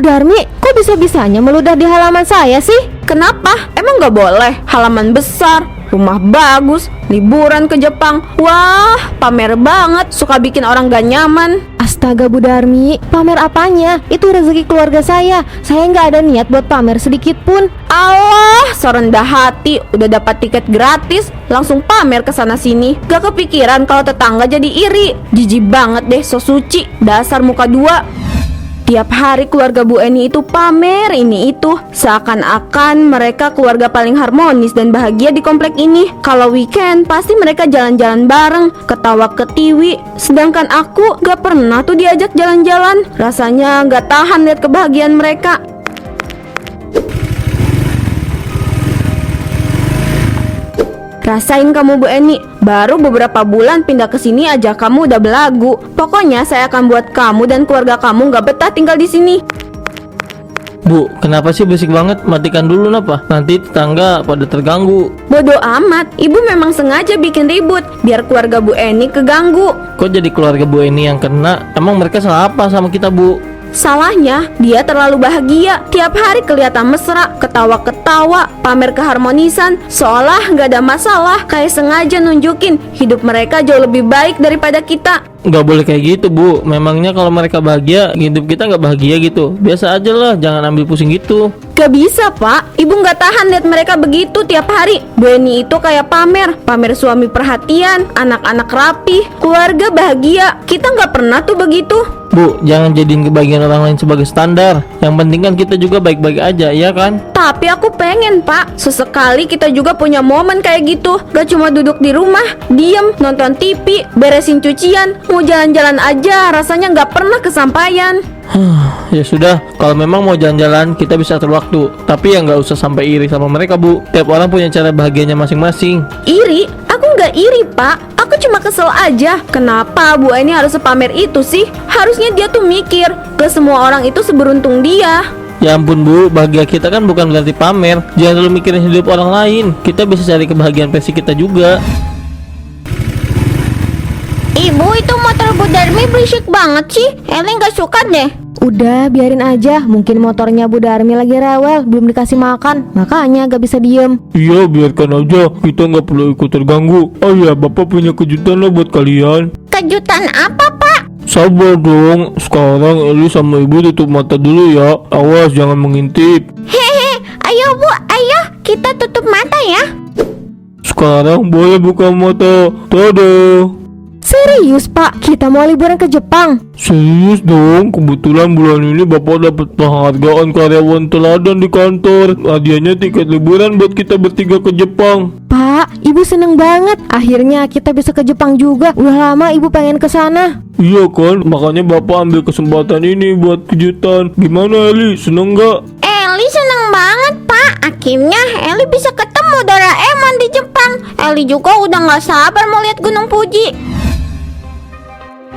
Bu Darmi, kok bisa-bisanya meludah di halaman saya sih? Kenapa? Emang nggak boleh? Halaman besar, rumah bagus, liburan ke Jepang. Wah, pamer banget, suka bikin orang gak nyaman. Astaga Bu Darmi, pamer apanya? Itu rezeki keluarga saya nggak ada niat buat pamer sedikit pun. Allah, so rendah hati, udah dapat tiket gratis, langsung pamer ke sana sini. Gak kepikiran kalau tetangga jadi iri. Jijik banget deh, so suci, dasar muka dua. Tiap hari keluarga Bu Eni itu pamer ini itu, seakan-akan mereka keluarga paling harmonis dan bahagia di komplek ini. Kalau weekend pasti mereka jalan-jalan bareng, ketawa ketiwi. Sedangkan aku gak pernah tuh diajak jalan-jalan. Rasanya gak tahan lihat kebahagiaan mereka. Rasain kamu Bu Eni, baru beberapa bulan pindah ke sini aja kamu udah belagu. Pokoknya saya akan buat kamu dan keluarga kamu gak betah tinggal di sini. Bu, kenapa sih berisik banget? Matikan dulu napa? Nanti tetangga pada terganggu. Bodoh amat, ibu memang sengaja bikin ribut biar keluarga Bu Eni keganggu. Kok jadi keluarga Bu Eni yang kena? Emang mereka salah apa sama kita, Bu? Salahnya, dia terlalu bahagia. Tiap hari kelihatan mesra, ketawa-ketawa, pamer keharmonisan, seolah nggak ada masalah. Kayak sengaja nunjukin hidup mereka jauh lebih baik daripada kita. Nggak boleh kayak gitu, Bu. Memangnya kalau mereka bahagia, hidup kita nggak bahagia gitu? Biasa aja lah, jangan ambil pusing gitu. Gak bisa Pak, ibu nggak tahan lihat mereka begitu tiap hari. Bu Eni itu kayak pamer suami perhatian, anak-anak rapi, keluarga bahagia. Kita nggak pernah tuh begitu. Bu, jangan jadiin kebahagiaan orang lain sebagai standar. Yang penting kan kita juga baik-baik aja, ya kan? Tapi aku pengen Pak, sesekali kita juga punya momen kayak gitu. Gak cuma duduk di rumah, diem, nonton TV, beresin cucian. Mau jalan-jalan aja, rasanya gak pernah kesampaian. Ya sudah, kalau memang mau jalan-jalan kita bisa atur waktu. Tapi ya nggak usah sampai iri sama mereka, Bu. Tiap orang punya cara bahagianya masing-masing. Iri? Aku nggak iri Pak, aku cuma kesel aja. Kenapa Bu Eni harus sepamer itu sih? Harusnya dia tuh mikir, gak semua orang itu seberuntung dia. Ya ampun Bu, bahagia kita kan bukan berarti pamer. Jangan terlalu mikirin hidup orang lain. Kita bisa cari kebahagiaan versi kita juga. Ibu, itu motor Bu Darmi berisik banget sih. Eli nggak suka deh. Udah, biarin aja. Mungkin motornya Bu Darmi lagi rewel, belum dikasih makan, makanya gak bisa diem. Iya, biarkan aja. Kita nggak perlu ikut terganggu. Oh ya, Bapak punya kejutan loh buat kalian. Kejutan apa Pak? Sabar dong. Sekarang Eli sama Ibu tutup mata dulu ya. Awas jangan mengintip. Hehe, ayo Bu, ayo kita tutup mata ya. Sekarang boleh buka mata. Dadah. Serius Pak, kita mau liburan ke Jepang. Serius dong, kebetulan bulan ini Bapak dapat penghargaan karyawan teladan di kantor. Hadiahnya tiket liburan buat kita bertiga ke Jepang. Pak, Ibu seneng banget. Akhirnya kita bisa ke Jepang juga. Udah lama Ibu pengen ke sana. Iya kan, makanya Bapak ambil kesempatan ini buat kejutan. Gimana Eli, seneng nggak? Eli seneng banget Pak. Akhirnya Eli bisa ketemu Doraemon di Jepang. Eli juga udah gak sabar mau lihat Gunung Fuji.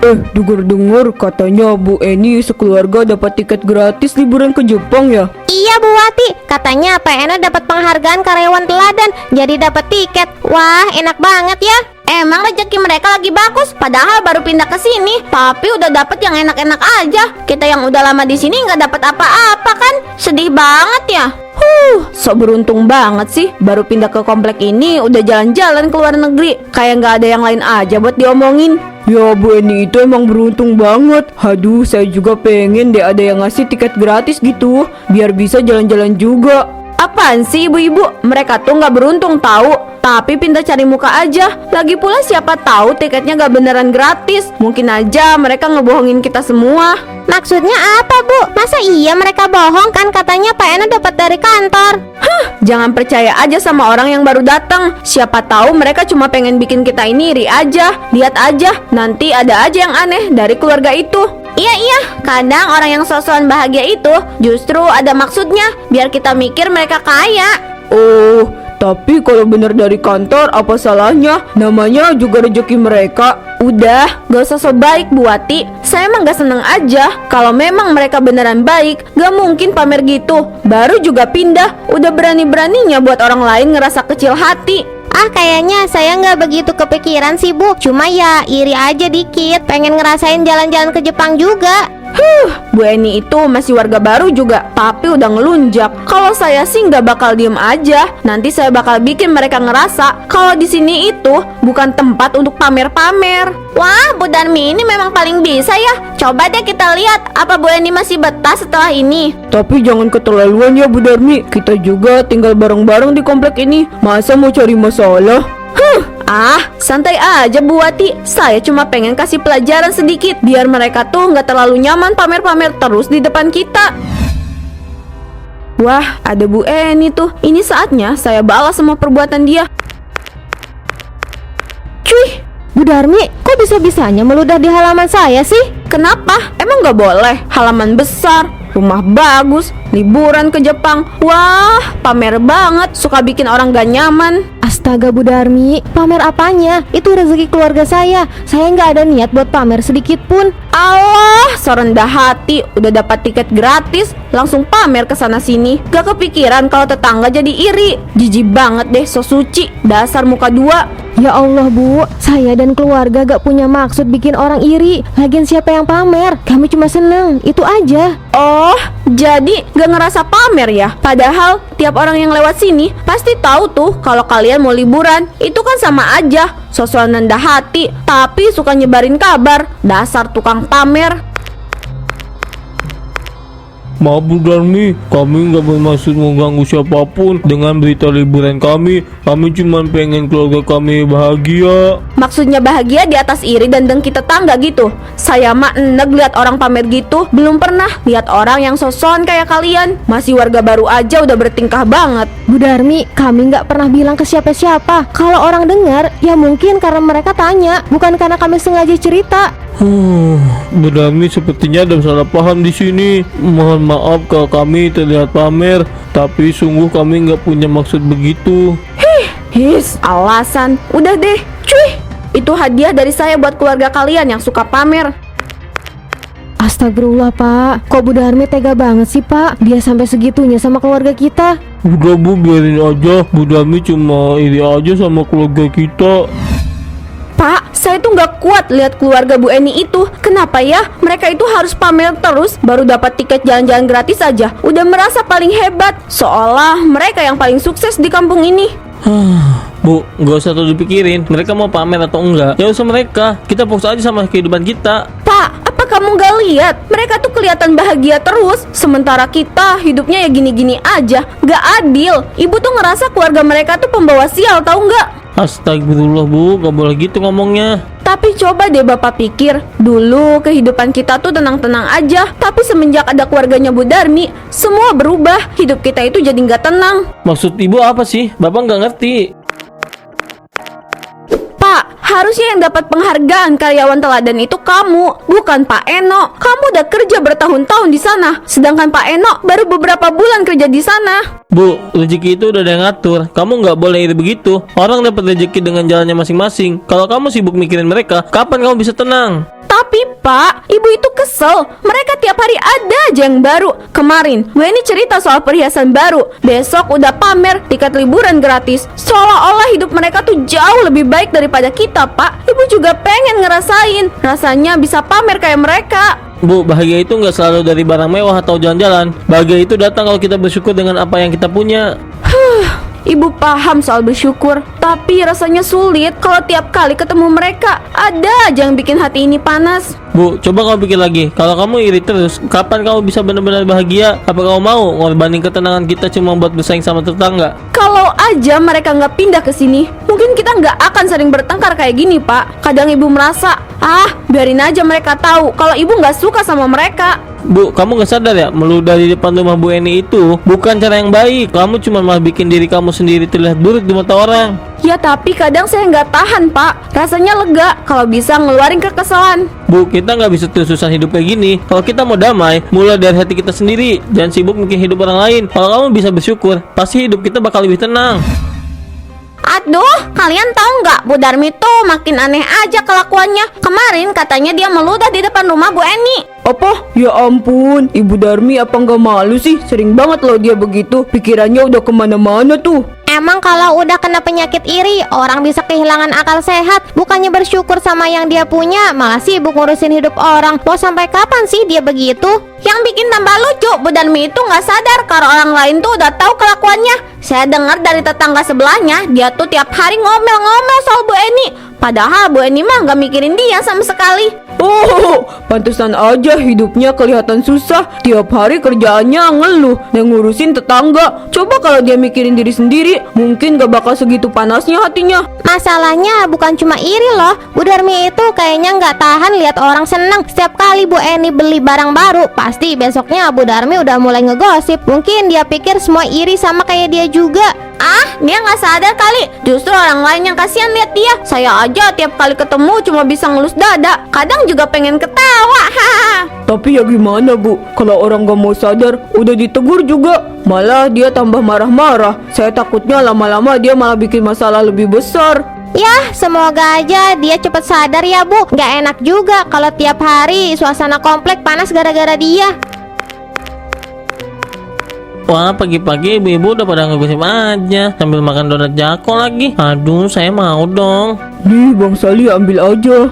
Dengar-dengar katanya Bu Eni sekeluarga dapat tiket gratis liburan ke Jepang ya? Iya Bu Wati, katanya Pak Ena dapat penghargaan karyawan teladan, jadi dapat tiket. Wah, enak banget ya. Emang rezeki mereka lagi bagus, padahal baru pindah ke sini, tapi udah dapat yang enak-enak aja. Kita yang udah lama di sini nggak dapat apa-apa kan? Sedih banget ya. Sok beruntung banget sih, baru pindah ke komplek ini udah jalan-jalan ke luar negeri. Kayak nggak ada yang lain aja buat diomongin. Ya Bu Eni itu emang beruntung banget. Aduh, saya juga pengen deh ada yang ngasih tiket gratis gitu, biar bisa jalan-jalan juga. Apaan sih ibu-ibu? Mereka tuh nggak beruntung tahu, tapi pintar cari muka aja. Lagi pula siapa tahu tiketnya nggak beneran gratis. Mungkin aja mereka ngebohongin kita semua. Maksudnya apa Bu? Masa iya mereka bohong? Kan katanya Pak Ena dapat dari kantor. Jangan percaya aja sama orang yang baru datang. Siapa tahu mereka cuma pengen bikin kita ini iri aja. Lihat aja, nanti ada aja yang aneh dari keluarga itu. Iya, kadang orang yang sosokan bahagia itu justru ada maksudnya, biar kita mikir mereka kaya. Oh, tapi kalau bener dari kantor apa salahnya? Namanya juga rezeki mereka. Udah, gak usah so baik Bu Wati. Saya emang gak seneng aja. Kalau memang mereka beneran baik, gak mungkin pamer gitu. Baru juga pindah, udah berani-beraninya buat orang lain ngerasa kecil hati. Kayaknya saya nggak begitu kepikiran sih Bu. Cuma ya iri aja dikit, pengen ngerasain jalan-jalan ke Jepang juga. Bu Eni itu masih warga baru juga, tapi udah ngelunjak. Kalau saya sih nggak bakal diem aja. Nanti saya bakal bikin mereka ngerasa kalau di sini itu bukan tempat untuk pamer-pamer. Wah, Bu Darmi ini memang paling bisa ya. Coba deh kita lihat apa Bu Eni masih betah setelah ini. Tapi jangan keterlaluan ya Bu Darmi. Kita juga tinggal bareng-bareng di komplek ini. Masa mau cari masalah? Santai aja Bu Wati. Saya cuma pengen kasih pelajaran sedikit biar mereka tuh nggak terlalu nyaman pamer-pamer terus di depan kita. Wah, ada Bu Eni tuh. Ini saatnya saya balas semua perbuatan dia. Cuy, Bu Darmi, kok bisa-bisanya meludah di halaman saya sih? kenapa? Emang nggak boleh? Halaman besar, rumah bagus, liburan ke Jepang. Wah, pamer banget. Suka bikin orang gak nyaman. Astaga Bu Darmi, pamer apanya? Itu rezeki keluarga saya. Saya nggak ada niat buat pamer sedikit pun. Allah, so rendah hati. Udah dapat tiket gratis, langsung pamer ke sana sini. Gak kepikiran kalau tetangga jadi iri. Jijik banget deh, so suci. Dasar muka dua. Ya Allah Bu, saya dan keluarga gak punya maksud bikin orang iri. Lagian siapa yang pamer? Kami cuma seneng, itu aja. Oh, jadi gak ngerasa pamer ya? Padahal tiap orang yang lewat sini pasti tahu tuh kalau kalian mau liburan. Itu kan sama aja, sosokan rendah hati tapi suka nyebarin kabar. Dasar tukang pamer. Maaf Bu Darmi, kami nggak bermaksud mengganggu siapapun dengan berita liburan kami. Kami cuma pengen keluarga kami bahagia. Maksudnya bahagia di atas iri dan dengki tetangga gitu. Saya mah enek lihat orang pamer gitu. Belum pernah lihat orang yang sosokan kayak kalian. Masih warga baru aja udah bertingkah banget. Bu Darmi, kami nggak pernah bilang ke siapa-siapa. Kalau orang dengar, ya mungkin karena mereka tanya, bukan karena kami sengaja cerita. Bu Darmi sepertinya ada salah paham di sini. Mohon maaf kalau kami terlihat pamer, tapi sungguh kami nggak punya maksud begitu. His, alasan. Udah deh, cuy. Itu hadiah dari saya buat keluarga kalian yang suka pamer. Astagfirullah Pak, kok Bu Darmi tega banget sih Pak? Dia sampai segitunya sama keluarga kita. Udah Bu, biarin aja. Bu Darmi cuma iri aja sama keluarga kita. Pak, saya tuh nggak kuat lihat keluarga Bu Eni itu. Kenapa ya? Mereka itu harus pamer terus, baru dapat tiket jalan-jalan gratis aja. Udah merasa paling hebat, seolah mereka yang paling sukses di kampung ini. Bu, nggak usah terlalu dipikirin mereka mau pamer atau enggak. Ya usah mereka, kita fokus aja sama kehidupan kita. Pak, apa kamu nggak lihat? Mereka tuh kelihatan bahagia terus, sementara kita hidupnya ya gini-gini aja. Gak adil. Ibu tuh ngerasa keluarga mereka tuh pembawa sial, tahu nggak? Astagfirullah Bu, gak boleh gitu ngomongnya. Tapi coba deh Bapak pikir, dulu kehidupan kita tuh tenang-tenang aja. Tapi semenjak ada keluarganya Bu Darmi, semua berubah. Hidup kita itu jadi nggak tenang. Maksud ibu apa sih? Bapak nggak ngerti. Pak, harusnya yang dapat penghargaan karyawan teladan itu kamu, bukan Pak Eno. Kamu udah kerja bertahun-tahun di sana, sedangkan Pak Eno baru beberapa bulan kerja di sana. Bu, rezeki itu udah ada yang ngatur. Kamu nggak boleh iri begitu. Orang dapat rezeki dengan jalannya masing-masing. Kalau kamu sibuk mikirin mereka, kapan kamu bisa tenang? Tapi Pak, ibu itu kesel. Mereka tiap hari ada aja yang baru. Kemarin, Bu Eni cerita soal perhiasan baru. Besok udah pamer tiket liburan gratis. Seolah-olah hidup mereka tuh jauh lebih baik daripada kita, Pak. Ibu juga pengen ngerasain rasanya bisa pamer kayak mereka. Bu, bahagia itu nggak selalu dari barang mewah atau jalan-jalan. Bahagia itu datang kalau kita bersyukur dengan apa yang kita punya. Ibu paham soal bersyukur, tapi rasanya sulit kalau tiap kali ketemu mereka. Ada aja yang bikin hati ini panas. Bu, coba kamu pikir lagi. Kalau kamu iri terus, kapan kamu bisa benar-benar bahagia? Apa kamu mau ngorbanin ketenangan kita cuma buat bersaing sama tetangga? Kalau aja mereka nggak pindah ke sini, mungkin kita nggak akan sering bertengkar kayak gini, Pak. Kadang ibu merasa, biarin aja mereka tahu kalau ibu nggak suka sama mereka. Bu, kamu gak sadar ya, meludah di depan rumah Bu Eni itu bukan cara yang baik. Kamu cuma malah bikin diri kamu sendiri terlihat buruk di mata orang. Ya tapi kadang saya nggak tahan, Pak. Rasanya lega kalau bisa ngeluarin kekesalan. Bu, kita nggak bisa terus-terusan hidup kayak gini. Kalau kita mau damai, mulai dari hati kita sendiri. Jangan sibuk bikin hidup orang lain. Kalau kamu bisa bersyukur, pasti hidup kita bakal lebih tenang. Aduh, kalian tahu nggak, Bu Darmi tuh makin aneh aja kelakuannya. Kemarin katanya dia meludah di depan rumah Bu Eni. Apa? Ya ampun, Ibu Darmi apa nggak malu sih? Sering banget loh dia begitu. Pikirannya udah kemana-mana tuh. Emang kalau udah kena penyakit iri, orang bisa kehilangan akal sehat. Bukannya bersyukur sama yang dia punya, malah sibuk ngurusin hidup orang. Mau sampai kapan sih dia begitu? Yang bikin tambah lucu, Bu Darmi itu nggak sadar kalau orang lain tuh udah tahu kelakuannya. Saya dengar dari tetangga sebelahnya, dia tuh tiap hari ngomel-ngomel soal Bu Eni. Padahal Bu Eni mah nggak mikirin dia sama sekali. Oh, pantesan aja hidupnya kelihatan susah. Tiap hari kerjaannya ngeluh dan ngurusin tetangga. Coba kalau dia mikirin diri sendiri, mungkin gak bakal segitu panasnya hatinya. Masalahnya bukan cuma iri loh. Bu Darmi itu kayaknya nggak tahan lihat orang seneng. Setiap kali Bu Eni beli barang baru, pasti besoknya Bu Darmi udah mulai ngegosip. Mungkin dia pikir semua iri sama kayak dia juga. Ah, dia nggak sadar kali. Justru orang lain yang kasihan lihat dia. Saya aja tiap kali ketemu cuma bisa ngelus dada. Kadang juga pengen ketawa. Hahaha. Tapi ya gimana Bu, kalau orang gak mau sadar, udah ditegur juga, malah dia tambah marah-marah. Saya takutnya lama-lama dia malah bikin masalah lebih besar. Yah, semoga aja dia cepat sadar ya Bu. Gak enak juga kalau tiap hari suasana komplek panas gara-gara dia. Wah, pagi-pagi ibu-ibu udah pada ngegosip aja sambil makan donat Jako lagi. Aduh, saya mau dong. Nih Bang Sali ambil aja.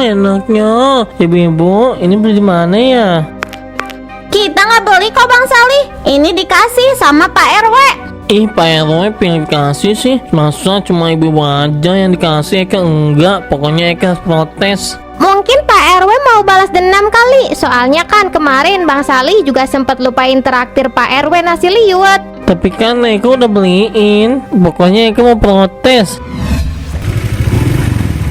Enaknya. Ibu-ibu, ini beli di mana ya? Kita nggak beli kok Bang Sali. Ini dikasih sama Pak RW. Ih, Pak RW pilih kasih sih. Masa cuma ibu-ibu aja yang dikasih? Eka enggak, pokoknya Eka protes. Mungkin Pak RW mau balas dendam kali. Soalnya kan kemarin Bang Sali juga sempat lupain traktir Pak RW nasi liwet. Tapi kan Eka udah beliin. Pokoknya Eka mau protes.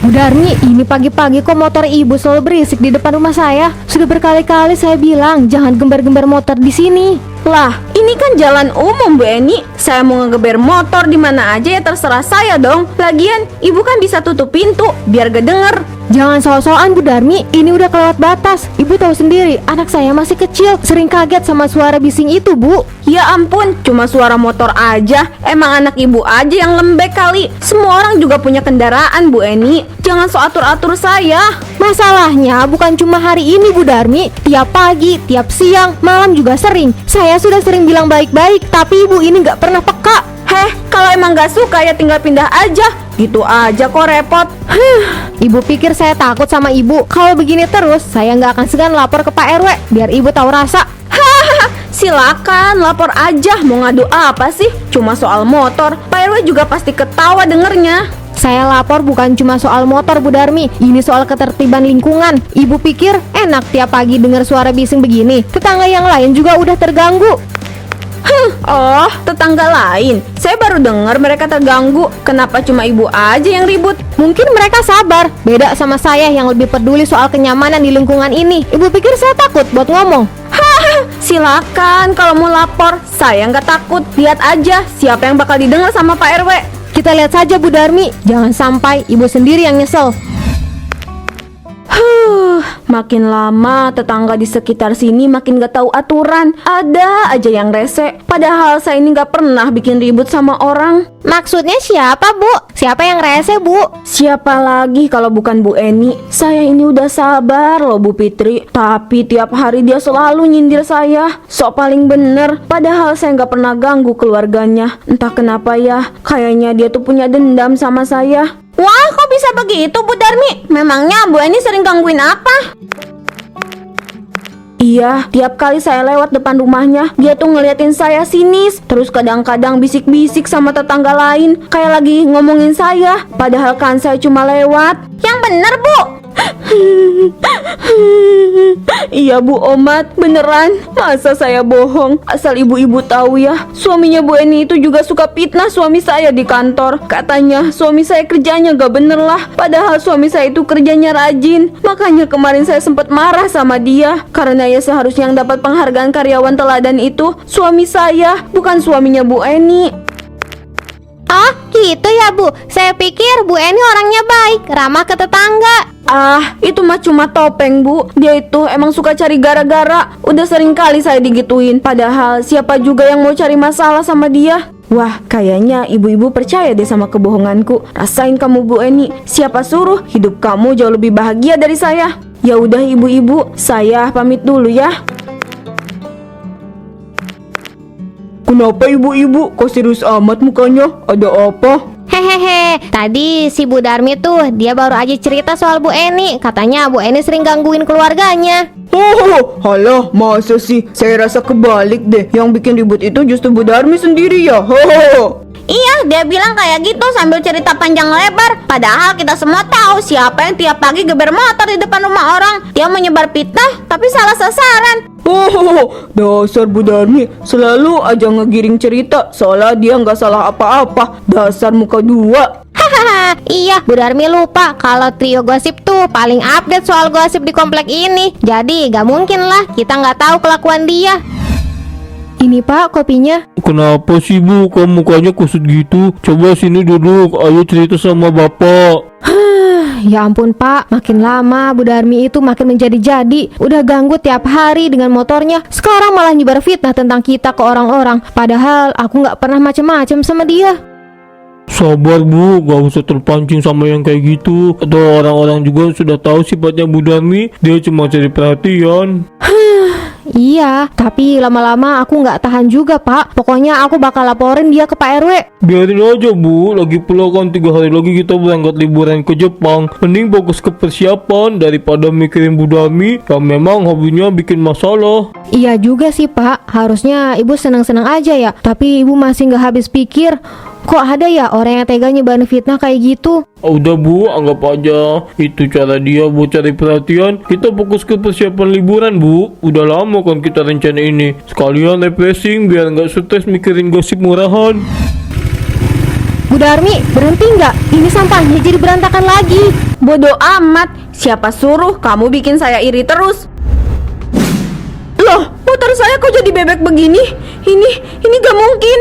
Bu Darmi, ini pagi-pagi kok motor ibu selalu berisik di depan rumah saya. Sudah berkali-kali saya bilang jangan gembar-gembar motor di sini. Lah, ini kan jalan umum Bu Eni. Saya mau ngegeber motor di mana aja ya terserah saya dong. Lagian, ibu kan bisa tutup pintu biar gak denger. Jangan soal-soalan Bu Darmi, ini udah kelewat batas. Ibu tahu sendiri, anak saya masih kecil, sering kaget sama suara bising itu, Bu. Ya ampun, cuma suara motor aja. Emang anak ibu aja yang lembek kali. Semua orang juga punya kendaraan Bu Eni. Jangan so atur-atur saya. Masalahnya bukan cuma hari ini Bu Darmi, tiap pagi, tiap siang, malam juga sering. Saya sudah sering bilang baik-baik, tapi ibu ini gak pernah peka. Heh, kalau emang gak suka ya tinggal pindah aja. Gitu aja kok repot. Ibu pikir saya takut sama ibu? Kalau begini terus, saya nggak akan segan lapor ke Pak RW, biar ibu tahu rasa. Silakan lapor aja. Mau ngadu apa sih? Cuma soal motor. Pak RW juga pasti ketawa dengernya. Saya lapor bukan cuma soal motor Bu Darmi, ini soal ketertiban lingkungan. Ibu pikir enak tiap pagi dengar suara bising begini? Tetangga yang lain juga udah terganggu. Oh, tetangga lain. Saya baru dengar mereka terganggu. Kenapa cuma ibu aja yang ribut? Mungkin mereka sabar, beda sama saya yang lebih peduli soal kenyamanan di lingkungan ini. Ibu pikir saya takut buat ngomong? Silakan kalau mau lapor. Saya nggak takut. Lihat aja siapa yang bakal didengar sama Pak RW. Kita lihat saja Bu Darmi, jangan sampai ibu sendiri yang nyesel. Makin lama tetangga di sekitar sini makin gak tahu aturan. Ada aja yang rese. Padahal saya ini gak pernah bikin ribut sama orang. Maksudnya siapa Bu? Siapa yang rese Bu? Siapa lagi kalau bukan Bu Eni? Saya ini udah sabar loh Bu Fitri. Tapi tiap hari dia selalu nyindir saya. Sok paling bener. Padahal saya gak pernah ganggu keluarganya. Entah kenapa ya, kayaknya dia tuh punya dendam sama saya. Wah, kok bisa begitu Bu Darmi? Memangnya Bu Eni sering gangguin apa? Iya, tiap kali saya lewat depan rumahnya, dia tuh ngeliatin saya sinis. Terus kadang-kadang bisik-bisik sama tetangga lain, kayak lagi ngomongin saya. Padahal kan saya cuma lewat. Yang bener Bu. Iya Bu Omat, beneran. Masa saya bohong? Asal ibu-ibu tahu ya, suaminya Bu Eni itu juga suka fitnah suami saya di kantor. Katanya suami saya kerjanya gak bener lah. Padahal suami saya itu kerjanya rajin. Makanya kemarin saya sempat marah sama dia. Karena ya seharusnya yang dapat penghargaan karyawan teladan itu suami saya, bukan suaminya Bu Eni. Oh gitu ya Bu, saya pikir Bu Eni orangnya baik, ramah ke tetangga. Ah, itu mah cuma topeng Bu. Dia itu emang suka cari gara-gara. Udah sering kali saya digituin. Padahal siapa juga yang mau cari masalah sama dia. Wah, kayaknya ibu-ibu percaya deh sama kebohonganku. Rasain kamu Bu Eni. Siapa suruh hidup kamu jauh lebih bahagia dari saya. Ya udah ibu-ibu, saya pamit dulu ya. Kenapa ibu-ibu kok serius amat mukanya? Ada apa? Hehehe, tadi si Bu Darmi tuh dia baru aja cerita soal Bu Eni. Katanya Bu Eni sering gangguin keluarganya. Oh, halah, masa sih? Saya rasa kebalik deh. Yang bikin ribut itu justru Bu Darmi sendiri ya. Ho. Iya, dia bilang kayak gitu sambil cerita panjang lebar. Padahal kita semua tahu siapa yang tiap pagi geber motor di depan rumah orang. Dia menyebar fitnah, tapi salah sasaran. Oh, dasar Bu Darmi selalu aja ngegiring cerita seolah dia nggak salah apa-apa. Dasar muka dua. Hahaha, iya, Bu Darmi lupa kalau trio gosip tuh paling update soal gosip di komplek ini. Jadi gak mungkin lah kita nggak tahu kelakuan dia. Ini Pak kopinya. Kenapa sih Bu, kok mukanya kusut gitu? Coba sini duduk, ayo cerita sama bapak. Ya ampun Pak, makin lama Bu Darmi itu makin menjadi-jadi. Udah ganggu tiap hari dengan motornya. Sekarang malah nyebar fitnah tentang kita ke orang-orang. Padahal aku nggak pernah macem-macem sama dia. Sabar Bu, gak usah terpancing sama yang kayak gitu. Atau orang-orang juga sudah tahu sifatnya Bu Darmi, dia cuma cari perhatian. Iya, tapi lama-lama aku nggak tahan juga Pak. Pokoknya aku bakal laporin dia ke Pak RW. Biarin aja Bu, lagi pula kan 3 hari lagi kita berangkat liburan ke Jepang. Mending fokus ke persiapan daripada mikirin Bu Darmi yang memang hobinya bikin masalah. Iya juga sih Pak, harusnya ibu senang-senang aja ya. Tapi ibu masih nggak habis pikir, kok ada ya orang yang tega nyebarin fitnah kayak gitu? Udah Bu, anggap aja itu cara dia buat cari perhatian. Kita fokus ke persiapan liburan Bu. Udah lama kan kita rencana ini. Sekalian refreshing biar nggak stres mikirin gosip murahan. Bu Darmi, berhenti nggak? Ini sampahnya jadi berantakan lagi. Bodoh amat, siapa suruh kamu bikin saya iri terus? Loh, motor saya kok jadi bebek begini? Ini gak mungkin.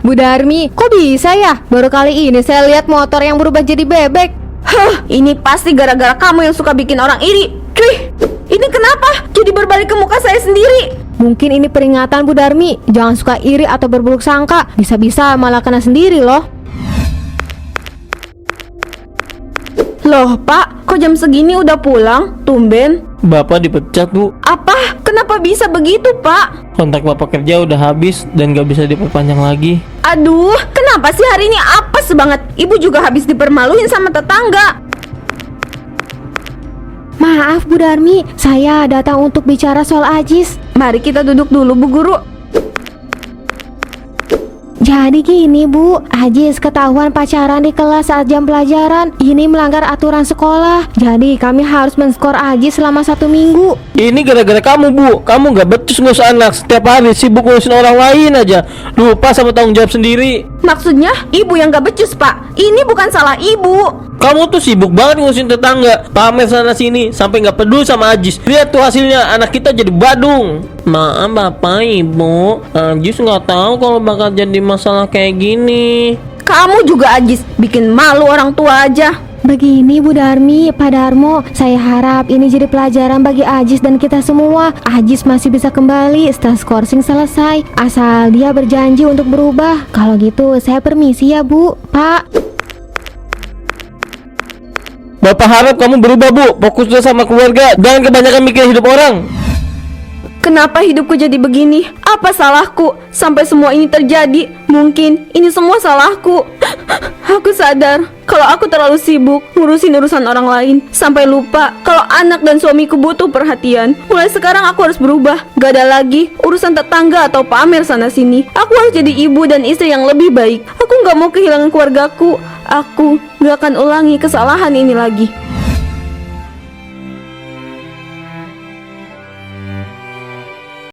Bu Darmi, kok bisa ya? Baru kali ini saya lihat motor yang berubah jadi bebek. Hah, ini pasti gara-gara kamu yang suka bikin orang iri. Cuy, ini kenapa jadi berbalik ke muka saya sendiri? Mungkin ini peringatan Bu Darmi. Jangan suka iri atau berburuk sangka. Bisa-bisa malah kena sendiri loh. Loh Pak, kok jam segini udah pulang? Tumben. Bapak dipecat Bu. Apa? Kenapa bisa begitu Pak? Kontrak bapak kerja udah habis dan gak bisa diperpanjang lagi. Aduh, kenapa sih hari ini apes banget? Ibu juga habis dipermaluin sama tetangga. Maaf Bu Darmi, saya datang untuk bicara soal Ajis. Mari kita duduk dulu Bu Guru. Jadi gini Bu, Ajis ketahuan pacaran di kelas saat jam pelajaran. Ini melanggar aturan sekolah. Jadi kami harus men-skor Ajis selama 1 minggu. Ini gara-gara kamu Bu. Kamu gak becus ngurus anak. Setiap hari sibuk ngurusin orang lain aja. Lupa sama tanggung jawab sendiri. Maksudnya ibu yang gak becus Pak. Ini bukan salah ibu. Kamu tuh sibuk banget ngurusin tetangga. Pamer sana sini sampai gak peduli sama Ajis. Lihat tuh hasilnya, anak kita jadi badung. Maaf Bapak Ibu, Ajis gak tahu kalau bakal jadi masalah kayak gini. Kamu juga Ajis, bikin malu orang tua aja. Begini Bu Darmi, Pak Darmo, saya harap ini jadi pelajaran bagi Ajis dan kita semua. Ajis masih bisa kembali setelah skorsing selesai, asal dia berjanji untuk berubah. Kalau gitu saya permisi ya Bu, Pak. Bapak harap kamu berubah Bu. Fokuslah sama keluarga. Jangan kebanyakan mikir hidup orang. Kenapa hidupku jadi begini? Apa salahku sampai semua ini terjadi? Mungkin ini semua salahku. Aku sadar kalau aku terlalu sibuk ngurusin urusan orang lain sampai lupa kalau anak dan suamiku butuh perhatian. Mulai sekarang aku harus berubah. Gak ada lagi urusan tetangga atau pamer sana sini. Aku harus jadi ibu dan istri yang lebih baik. Aku gak mau kehilangan keluargaku. Aku gak akan ulangi kesalahan ini lagi.